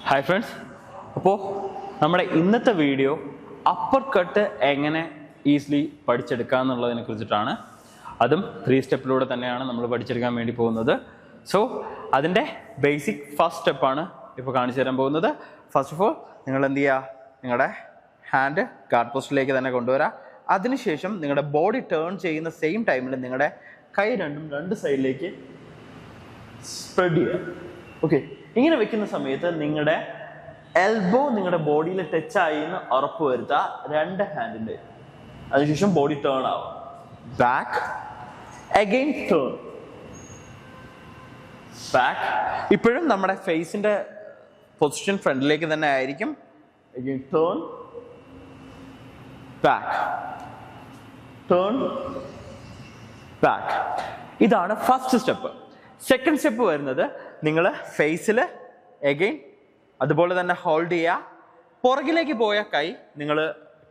Hi friends, അപ്പോൾ നമ്മുടെ ഇന്നത്തെ വീഡിയോ അപ്പർ കട്ട് എങ്ങനെ ഈസിലി പഠിച്ചെടുക്കുക എന്നുള്ളതിനെ കുറിച്ചിട്ടാണ്. അതും 3 സ്റ്റെപ്പിലൂടെ തന്നെയാണ് നമ്മൾ പഠിച്ചെടുക്കാൻ വേണ്ടി പോകുന്നത്. സോ അതിൻ്റെ ബേസിക് ഫസ്റ്റ് സ്റ്റെപ്പാണ് ഇപ്പോൾ കാണിച്ചു തരാൻ പോകുന്നത്. ഫസ്റ്റ് ഓഫ് ഓൾ നിങ്ങൾ എന്ത് ചെയ്യുക, നിങ്ങളുടെ ഹാൻഡ് ഗാർഡ് പോസ്റ്റിലേക്ക് തന്നെ കൊണ്ടുവരാം. അതിനുശേഷം നിങ്ങളുടെ ബോഡി ടേൺ ചെയ്യുന്ന സെയിം ടൈമിൽ നിങ്ങളുടെ കൈ രണ്ടും രണ്ട് സൈഡിലേക്ക് സ്പ്രെഡ് ചെയ്യുക. ഓക്കെ, ഇങ്ങനെ വെക്കുന്ന സമയത്ത് നിങ്ങളുടെ എൽബോ നിങ്ങളുടെ ബോഡിയിൽ ടച്ച് ആയി എന്ന് ഉറപ്പ് വരുത്തുക, രണ്ട് ഹാൻഡിൻ്റെ. അതിനുശേഷം ബോഡി ടേൺ ആവും, ബാക്ക് അഗെയിൻ ടേൺ ബാക്ക്. ഇപ്പോഴും നമ്മുടെ ഫേസിന്റെ പൊസിഷൻ ഫ്രണ്ടിലേക്ക് തന്നെ ആയിരിക്കും. Again turn back, turn back. ഇതാണ് ഫസ്റ്റ് സ്റ്റെപ്പ്. സെക്കൻഡ് സ്റ്റെപ്പ് വരുന്നത് നിങ്ങൾ ഫേസിൽ എഗെയിൻ അതുപോലെ തന്നെ ഹോൾഡ് ചെയ്യുക. പുറകിലേക്ക് പോയ കൈ നിങ്ങൾ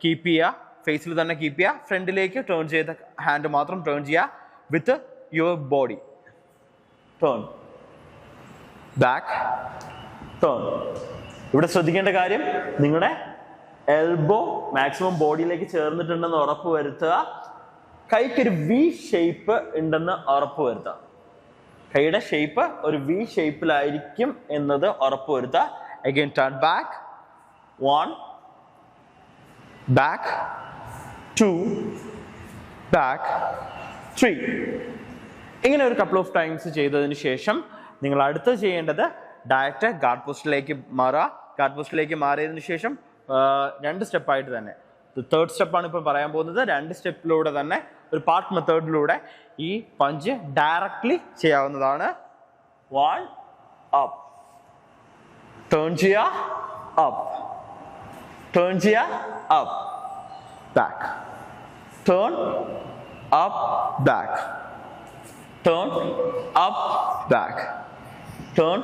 കീപ്പ് ചെയ്യുക, ഫേസിൽ തന്നെ കീപ്പ് ചെയ്യുക. ഫ്രണ്ടിലേക്ക് ടേൺ ചെയ്ത ഹാൻഡ് മാത്രം ടേൺ ചെയ്യുക with your body. Turn back, turn. ഇവിടെ ശ്രദ്ധിക്കേണ്ട കാര്യം, നിങ്ങളുടെ എൽബോ മാക്സിമം ബോഡിയിലേക്ക് ചേർന്നിട്ടുണ്ടെന്ന് ഉറപ്പ് വരുത്തുക. കൈക്കൊരു വി ഷേപ്പ് ഉണ്ടെന്ന് ഉറപ്പ് വരുത്തുക. കൈയുടെ ഷേപ്പ് ഒരു വി ഷേപ്പിലായിരിക്കും എന്നത് ഉറപ്പ് വരുത്തുക. Again turn back, 1 back, 2 back, 3. ഇങ്ങനെ ഒരു കപ്പിൾ ഓഫ് ടൈംസ് ചെയ്തതിന് ശേഷം നിങ്ങൾ അടുത്ത് ചെയ്യേണ്ടത് ഡയറക്റ്റ് ഗാർഡ് പോസ്റ്റിലേക്ക് മാറുക. ഗാർഡ് പോസ്റ്റിലേക്ക് മാറിയതിനു ശേഷം 2 സ്റ്റെപ്പായിട്ട് തന്നെ, തേർഡ് സ്റ്റെപ്പാണ് ഇപ്പോൾ പറയാൻ പോകുന്നത്. 2 സ്റ്റെപ്പിലൂടെ തന്നെ ഒരു പാർട്ട് മെത്തേഡിലൂടെ ഈ പഞ്ച് ഡയറക്ട്ലി ചെയ്യാവുന്നതാണ്. 1 അപ്പ്, ടേൺ ചെയ്യുക, അപ്പ്, ടേൺ ചെയ്യുക, up, back, turn up, back, turn up, back, turn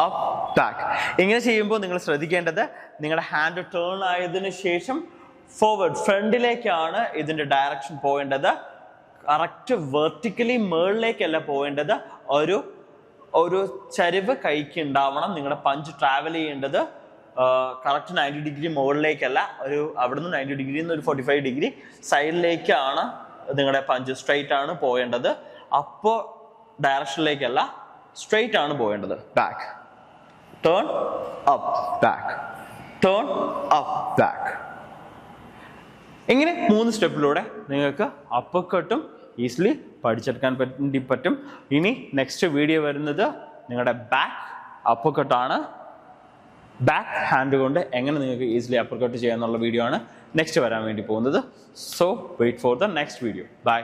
up, back. ഇങ്ങനെ ചെയ്യുമ്പോൾ നിങ്ങൾ ശ്രദ്ധിക്കേണ്ടത്, നിങ്ങളുടെ ഹാൻഡ് ടേൺ ആയതിനു ശേഷം ഫോർവേഡ് ഫ്രണ്ടിലേക്കാണ് ഇതിന്റെ ഡയറക്ഷൻ പോകേണ്ടത്. കറക്റ്റ് വെർട്ടിക്കലി മുകളിലേക്കല്ല പോകേണ്ടത്. ഒരു ചരിവ് കൈക്ക് ഉണ്ടാവണം. നിങ്ങളുടെ പഞ്ച് ട്രാവൽ ചെയ്യേണ്ടത് കറക്റ്റ് 90 ഡിഗ്രി മുകളിലേക്കല്ല, അവിടുന്ന് 90 ഡിഗ്രി ഒരു 45 ഡിഗ്രി സൈഡിലേക്കാണ് നിങ്ങളുടെ പഞ്ച്. സ്ട്രെയിറ്റ് ആണ് പോകേണ്ടത്. അപ്പോൾ ഡയറക്ഷനിലേക്കല്ല, സ്ട്രെയിറ്റ് ആണ് പോകേണ്ടത്. Back, turn up, back, turn up, back. ഇങ്ങനെ 3 സ്റ്റെപ്പിലൂടെ നിങ്ങൾക്ക് അപ്പർ കട്ടും ഈസിലി പഠിച്ചെടുക്കാൻ പറ്റും. ഇനി നെക്സ്റ്റ് വീഡിയോ വരുന്നത് നിങ്ങളുടെ ബാക്ക് അപ്പർ കട്ടാണ്. ബാക്ക് ഹാൻഡ് കൊണ്ട് എങ്ങനെ നിങ്ങൾക്ക് ഈസിലി അപ്പർ കട്ട് ചെയ്യാന്നുള്ള വീഡിയോ ആണ് നെക്സ്റ്റ് വരാൻ വേണ്ടി പോകുന്നത്. So wait for the next video. By.